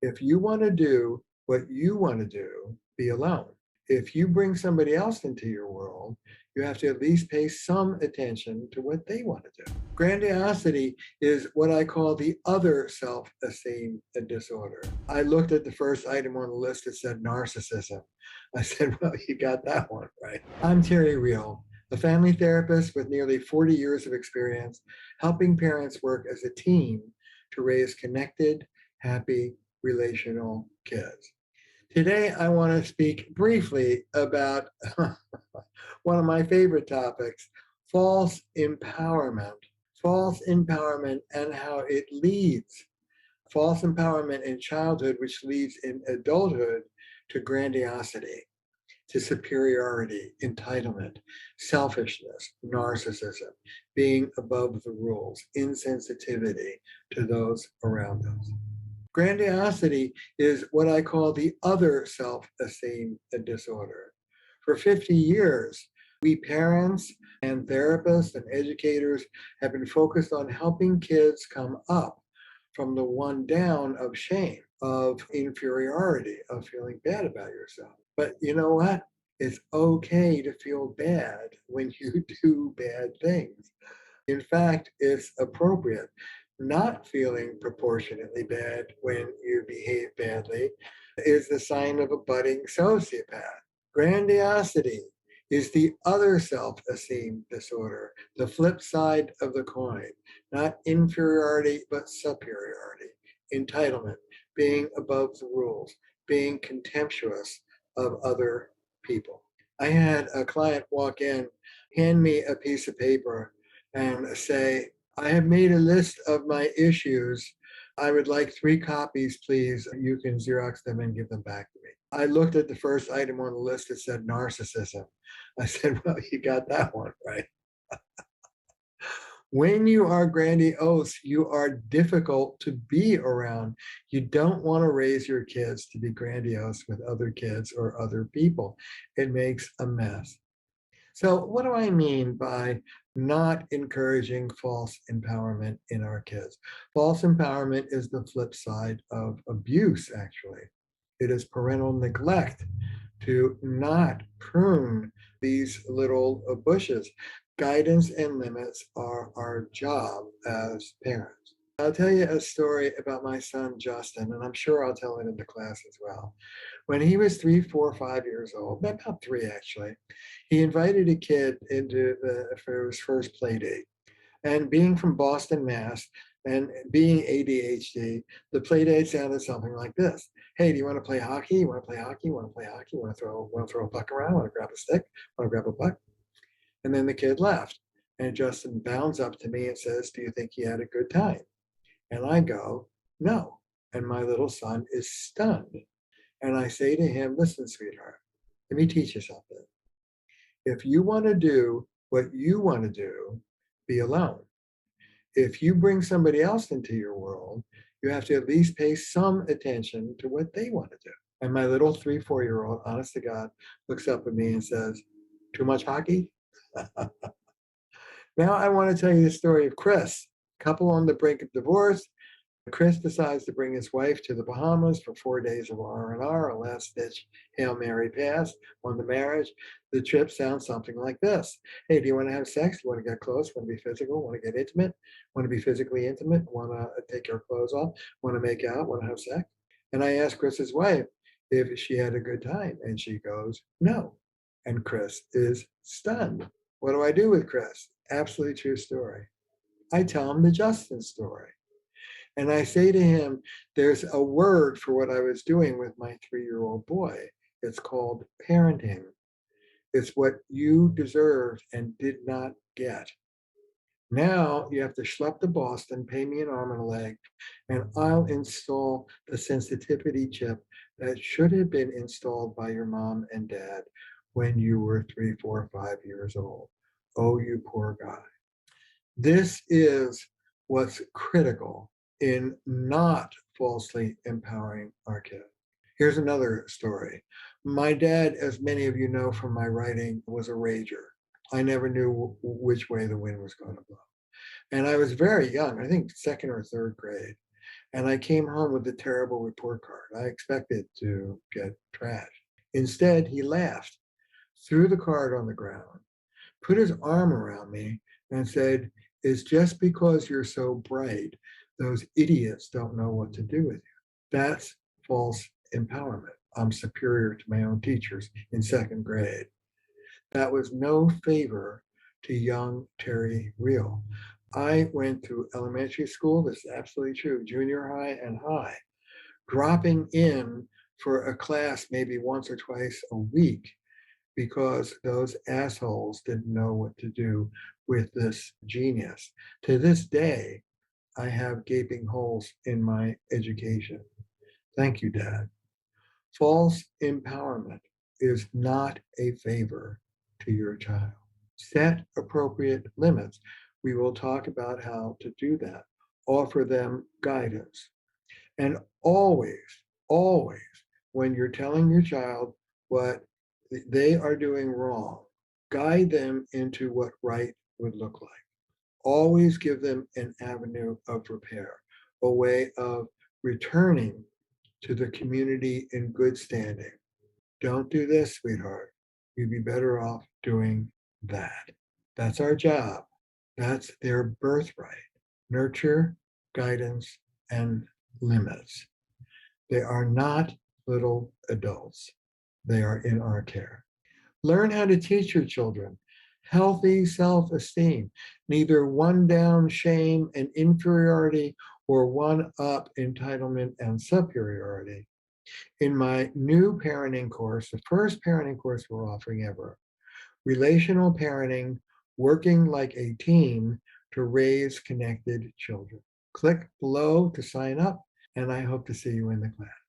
If you want to do what you want to do, be alone. If you bring somebody else into your world, you have to at least pay some attention to what they want to do. Grandiosity is what I call the other self-esteem disorder. I looked at the first item on the list that said narcissism. I said, well, you got that one right. I'm Terry Real, a family therapist with nearly 40 years of experience helping parents work as a team to raise connected, happy, relational kids. Today, I want to speak briefly about one of my favorite topics, false empowerment. False empowerment and how it leads. False empowerment in childhood, which leads in adulthood to grandiosity, to superiority, entitlement, selfishness, narcissism, being above the rules, insensitivity to those around us. Grandiosity is what I call the other self-esteem disorder. For 50 years, we parents and therapists and educators have been focused on helping kids come up from the one down of shame, of inferiority, of feeling bad about yourself. But you know what? It's okay to feel bad when you do bad things. In fact, it's appropriate. Not feeling proportionately bad when you behave badly is the sign of a budding sociopath. Grandiosity is the other self-esteem disorder, the flip side of the coin, not inferiority, but superiority, entitlement, being above the rules, being contemptuous of other people. I had a client walk in, hand me a piece of paper and say, I have made a list of my issues. I would like 3 copies, please. You can Xerox them and give them back to me. I looked at the first item on the list that said narcissism. I said, well, you got that one right. When you are grandiose, you are difficult to be around. You don't want to raise your kids to be grandiose with other kids or other people. It makes a mess. So what do I mean by not encouraging false empowerment in our kids? False empowerment is the flip side of abuse, actually. It is parental neglect to not prune these little bushes. Guidance and limits are our job as parents. I'll tell you a story about my son, Justin, and I'm sure I'll tell it in the class as well. When he was 3, 4, 5 years old, about 3 actually, he invited a kid for his first play date. And being from Boston, Mass, and being ADHD, the play date sounded something like this. Hey, do you want to play hockey? You want to play hockey? You want to play hockey? You want to throw a puck around? Want to grab a stick? Want to grab a puck? And then the kid left. And Justin bounds up to me and says, do you think he had a good time? And I go, no. And my little son is stunned. And I say to him, listen, sweetheart, let me teach you something. If you want to do what you want to do, be alone. If you bring somebody else into your world, you have to at least pay some attention to what they want to do. And my little 3, 4-year-old, honest to God, looks up at me and says, too much hockey? Now I want to tell you the story of Chris, couple on the brink of divorce. Chris decides to bring his wife to the Bahamas for 4 days of R&R, a last-ditch Hail Mary pass on the marriage. The trip sounds something like this. Hey, do you want to have sex? Do you want to get close? Want to be physical? Want to get intimate? Want to be physically intimate? Want to take your clothes off? Want to make out? Want to have sex? And I asked Chris's wife if she had a good time, and she goes, no. And Chris is stunned. What do I do with Chris? Absolutely true story. I tell him the Justin story. And I say to him, there's a word for what I was doing with my 3-year-old boy. It's called parenting. It's what you deserved and did not get. Now you have to schlep to Boston, pay me an arm and a leg, and I'll install the sensitivity chip that should have been installed by your mom and dad when you were 3, 4, 5 years old. Oh, you poor guy. This is what's critical in not falsely empowering our kids. Here's another story. My dad, as many of you know from my writing, was a rager. I never knew which way the wind was going to blow. And I was very young, I think 2nd or 3rd grade. And I came home with a terrible report card. I expected to get trashed. Instead, he laughed, threw the card on the ground, put his arm around me, and said, "It's just because you're so bright, those idiots don't know what to do with you." That's false empowerment. I'm superior to my own teachers in second grade. That was no favor to young Terry Real. I went through elementary school, this is absolutely true, junior high and high, dropping in for a class maybe once or twice a week because those assholes didn't know what to do with this genius. To this day, I have gaping holes in my education. Thank you, Dad. False empowerment is not a favor to your child. Set appropriate limits. We will talk about how to do that. Offer them guidance. And always, when you're telling your child what they are doing wrong, guide them into what right would look like. Always give them an avenue of repair, a way of returning to the community in good standing. Don't do this, sweetheart. You'd be better off doing that. That's our job. That's their birthright. Nurture, guidance, and limits. They are not little adults. They are in our care. Learn how to teach your children healthy self esteem, neither one down shame and inferiority or one up entitlement and superiority. In my new parenting course, the first parenting course we're offering ever, Relational Parenting, Working Like a Team to Raise Connected Children. Click below to sign up, and I hope to see you in the class.